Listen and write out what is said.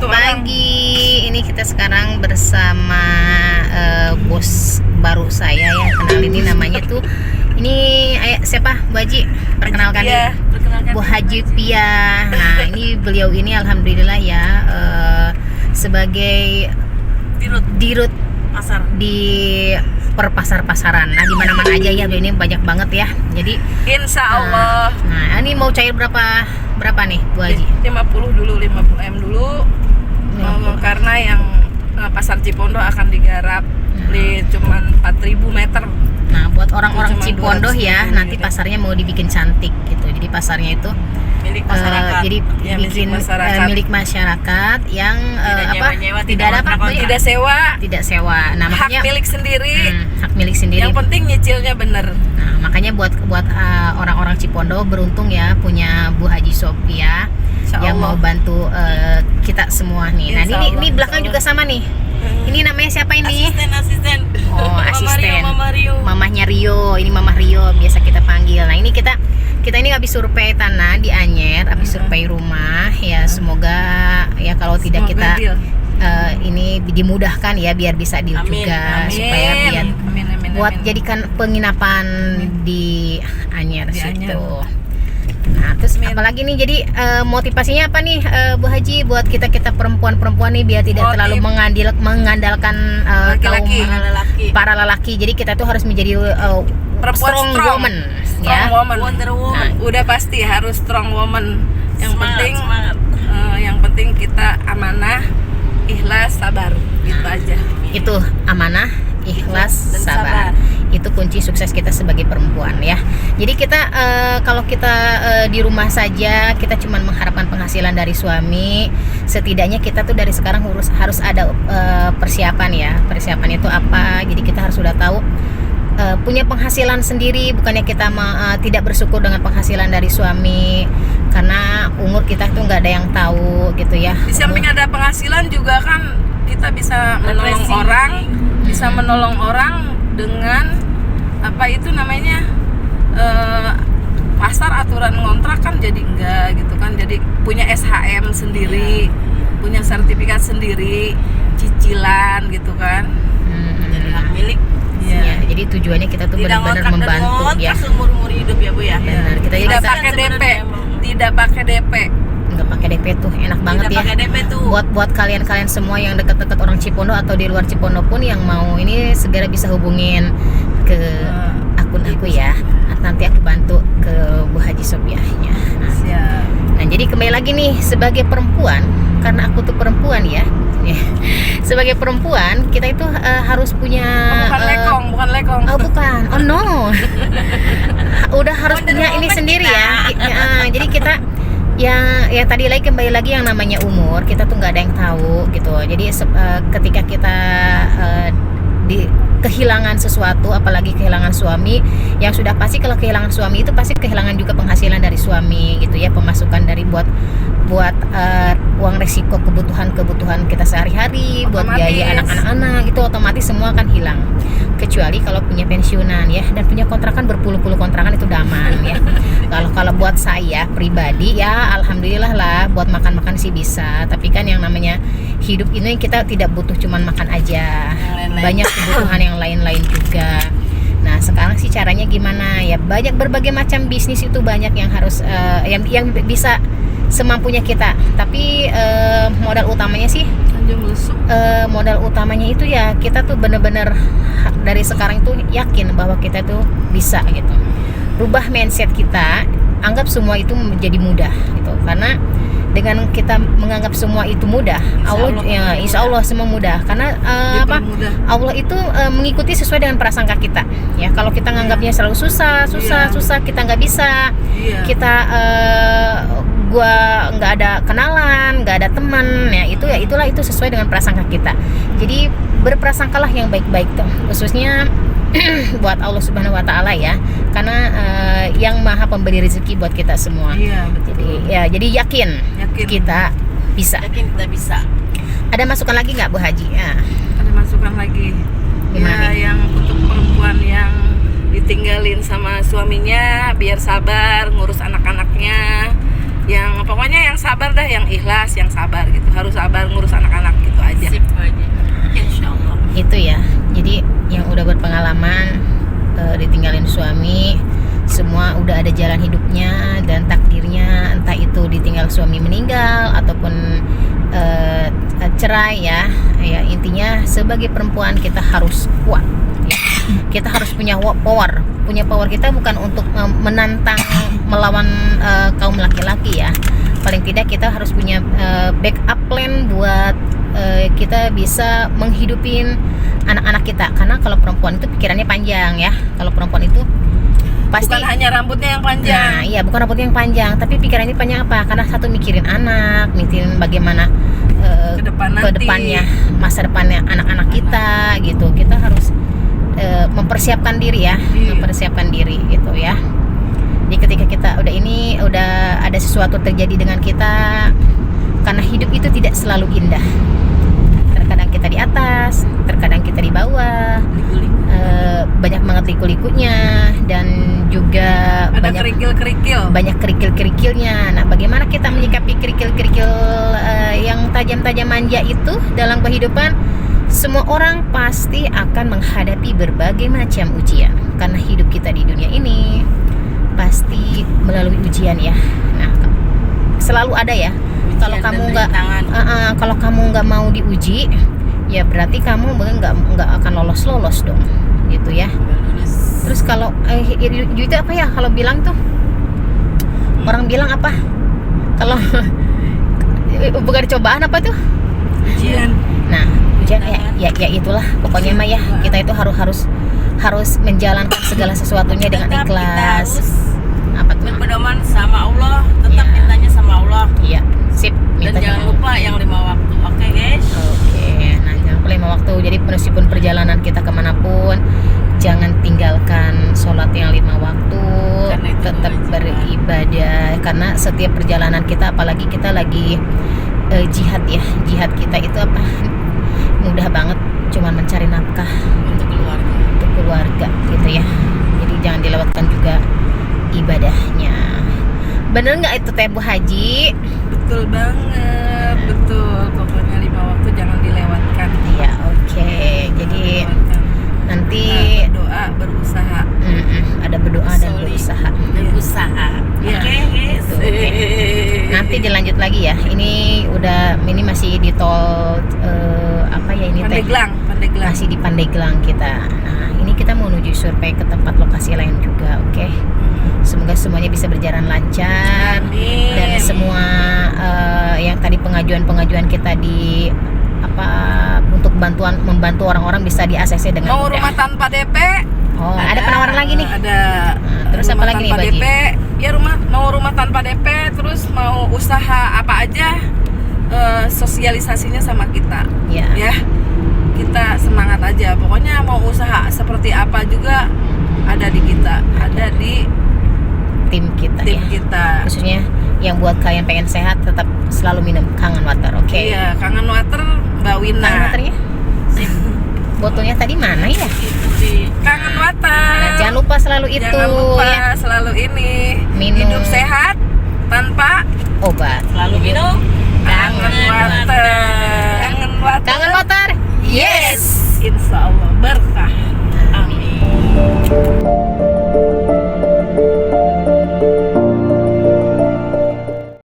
Selamat pagi. Ini kita sekarang bersama bos baru saya ya. Kenal, ini namanya tuh siapa? Bu Haji. Perkenalkan diri. Bu Haji Pia. Nah, ini beliau ini alhamdulillah ya sebagai dirut pasar di pasar-pasaran. Nah, di mana-mana aja ya, ini banyak banget ya. Jadi insya Allah. Nah, ini mau cair berapa nih Bu Haji? 50 dulu, 50M dulu. Karena yang pasar Cipondoh akan digarap di cuman 4.000 meter. Nah, buat orang-orang Cuma Cipondoh 200 ya, ribu nanti gitu. pasarnya mau dibikin cantik gitu. Jadi pasarnya itu Milik masyarakat. jadi Ya, bikin milik masyarakat yang nyewa-nyewa, tidak ada apa tidak sewa. Nah, Hak makanya milik sendiri. hak milik sendiri. Yang penting nyicilnya bener. Nah, makanya buat orang-orang Cipondoh beruntung ya punya Bu Haji Sophia Insya yang Allah. mau bantu kita semua nih. Nah, Insya ini Allah, belakang insya juga sama nih. Ini namanya siapa ini? Asisten. Oh, asisten. Mama Rio. Mamahnya Rio, ini Mamah Rio biasa kita panggil. Nah, ini kita ini habis survei tanah di Anyer, habis survei rumah ya. Semoga ya kalau tidak Semoga kita deal. ini dimudahkan ya biar bisa deal Amin, juga amin. supaya biar Amin, buat amin. jadikan penginapan di Anyer Di situ. Anyer. Nah, terus Amin. apalagi nih, jadi motivasinya apa nih Bu Haji buat kita perempuan-perempuan nih biar tidak terlalu mengandalkan Laki-laki. para lelaki. Jadi kita tuh harus menjadi Perempuan strong woman Strong ya. woman. Wonder Woman. Nah, Udah pasti harus strong woman. Yang penting semangat. yang penting kita amanah, ikhlas, sabar. Gitu aja. itu amanah, ikhlas, Dan sabar. sabar. Itu kunci sukses kita sebagai perempuan ya. Jadi kita kalau kita di rumah saja kita cuma mengharapkan penghasilan dari suami, setidaknya kita tuh dari sekarang harus ada persiapan ya. Persiapan itu apa? Jadi kita harus sudah tahu punya penghasilan sendiri, bukannya kita tidak bersyukur dengan penghasilan dari suami, karena umur kita tuh nggak ada yang tahu gitu ya. Di samping ada penghasilan juga kan kita bisa menolong Refreshing. orang, bisa menolong orang dengan apa itu namanya pasar aturan ngontrak kan jadi enggak gitu kan, jadi punya SHM sendiri, punya sertifikat sendiri, cicilan gitu kan. Jadi hak milik. Ya, jadi tujuannya kita tuh Tidak benar-benar ngontrak dan membantu ngontrak ya. seumur-umur hidup ya Bu ya. Benar, kita Tidak kita pakai DP, Sebenarnya tidak pakai DP. nggak pakai DP tuh enak banget Tidak ya. pakai DP tuh. Buat kalian semua yang dekat-dekat orang Cipondoh atau di luar Cipondoh pun yang mau ini segera bisa hubungin ke akun aku ya. Nanti aku bantu ke Bu Haji Sophia-nya. Siap. Nah, jadi kembali lagi nih sebagai perempuan, karena aku tuh perempuan ya. Sebagai perempuan kita itu harus punya Bukan lekong. Oh bukan, oh no. Udah harus Wonder punya ini Woman sendiri kita. ya. Jadi kita ya tadi lagi kembali lagi yang namanya umur kita tuh nggak ada yang tahu gitu. Jadi ketika kita kehilangan sesuatu, apalagi kehilangan suami, yang sudah pasti kalau kehilangan suami itu pasti kehilangan juga penghasilan dari suami gitu ya, pemasukan dari buat uang resiko kebutuhan kita sehari-hari, buat Otomatis. biaya anak-anak itu otomatis semua akan hilang. Kecuali kalau punya pensiunan ya, dan punya kontrakan berpuluh-puluh kontrakan itu udah aman ya. Kalau buat saya pribadi ya alhamdulillah lah, buat makan-makan sih bisa, tapi kan yang namanya hidup ini kita tidak butuh cuman makan aja, banyak kebutuhan yang lain-lain juga. Nah sekarang sih caranya gimana ya, banyak berbagai macam bisnis itu banyak yang harus yang bisa semampunya kita, tapi modal utamanya sih modal utamanya itu ya kita tuh bener-bener dari sekarang itu yakin bahwa kita tuh bisa gitu, rubah mindset kita, anggap semua itu menjadi mudah gitu, karena dengan kita menganggap semua itu mudah, insya Allah semua mudah, karena Allah itu mengikuti sesuai dengan prasangka kita ya. Kalau kita nganggapnya selalu susah kita nggak bisa, kita gua nggak ada kenalan, nggak ada teman ya, itu sesuai dengan prasangka kita. Jadi berprasangkalah yang baik-baik tuh, khususnya buat Allah Subhanahu Wa Taala ya, karena yang maha pemberi rezeki buat kita semua. Iya, betul. Jadi yakin kita bisa. Yakin kita bisa. Ada masukan lagi nggak Bu Haji? Ada masukan lagi. Gimana nih? Yang untuk perempuan yang ditinggalin sama suaminya, biar sabar ngurus anak-anaknya, yang pokoknya yang sabar dah, yang ikhlas, yang sabar gitu. Harus sabar ngurus anak-anak gitu aja. Sip aja. Insyaallah. Itu ya, jadi yang udah berpengalaman ditinggalin suami, semua udah ada jalan hidupnya dan takdirnya, entah itu ditinggal suami meninggal ataupun cerai ya intinya sebagai perempuan kita harus kuat ya. Kita harus punya power kita bukan untuk menantang melawan kaum laki-laki ya, paling tidak kita harus punya backup plan buat kita bisa menghidupin anak-anak kita, karena kalau perempuan itu pikirannya panjang ya. Kalau perempuan itu pasti Bukan hanya rambutnya yang panjang. nah iya, bukan rambutnya yang panjang, tapi pikirannya panjang apa? Karena satu mikirin anak, mikirin bagaimana Ke depan nanti. depannya, masa depannya anak-anak kita gitu. Kita harus mempersiapkan diri ya, Iya. mempersiapkan diri gitu ya. Jadi ketika kita udah ada sesuatu terjadi dengan kita, karena hidup itu tidak selalu indah. Terkadang kita di atas, terkadang kita di bawah, banyak banget liku-likunya dan juga Ada banyak kerikil-kerikil. kerikil-kerikilnya. Nah, bagaimana kita menyikapi kerikil-kerikil yang tajam-tajam manja itu dalam kehidupan? Semua orang pasti akan menghadapi berbagai macam ujian, karena hidup kita di dunia ini pasti melalui ujian ya. Nah, selalu ada ya. Kalau kamu kalau kamu nggak mau diuji, ya berarti kamu nggak akan lolos dong, gitu ya. Terus kalau itu apa ya? Kalau bilang tuh orang bilang apa? Kalau bukan cobaan apa tuh? Ujian. Nah, ujian ya itulah pokoknya mah ya. Kita itu harus menjalankan segala sesuatunya dengan Tetap kita ikhlas. harus Apa tuh? berpedoman sama Allah, tetap Ya. mintanya sama Allah. Iya, sip. Dan Mintanya. jangan lupa yang 5 waktu. Oke guys. Oke, nah jangan lupa 5 waktu. Jadi meskipun perjalanan kita kemanapun, jangan tinggalkan sholat yang 5 waktu. Karena itu Tetap kewajiban. beribadah. Karena setiap perjalanan kita, apalagi kita lagi jihad ya. Jihad kita itu apa? Mudah banget, cuman mencari nafkah Untuk keluarga. untuk keluarga gitu ya. Jadi jangan dilewatkan juga ibadahnya. Bener nggak itu Teh Bu Haji? Betul banget, betul. Pokoknya 5 waktu jangan dilewatkan. Iya, oke. Jadi nanti doa, berusaha. ada berdoa dan Solid. berusaha. Berusaha. Iya. Oke guys. Gitu, oke. Nanti dilanjut lagi ya. Ini masih di tol apa ya ini Teh? Pandeglang. Masih di Pandeglang kita. Nah, ini kita mau menuju survei ke tempat lokasi lain juga, oke? Semoga semuanya bisa berjalan lancar. Amin. Dan semua yang tadi pengajuan kita di untuk membantu orang-orang bisa di ACC dengan Mau mudah. rumah tanpa DP? Oh, ada penawaran lagi nih. Ada. Nah, terus apa rumah lagi nih, tanpa Baji? DP? Ya mau rumah tanpa DP, terus mau usaha apa aja, sosialisasinya sama kita. Ya. Ya, kita semangat aja. Pokoknya mau usaha seperti apa juga ada di kita, ada di Tim kita tim ya. kita. Khususnya yang buat kalian pengen sehat, tetap selalu minum Kangen Water, oke? Iya, Kangen Water Mbak Wina. Kangen Waternya? Botolnya tadi mana ya? Itu sih. Kangen Water. Nah, jangan lupa selalu itu Jangan lupa ya. selalu ini. Minum. Hidup sehat tanpa Obat. Selalu minum Kangen Water. Kangen Water. Kangen Water. Yes. Insya Allah berkah. Amin.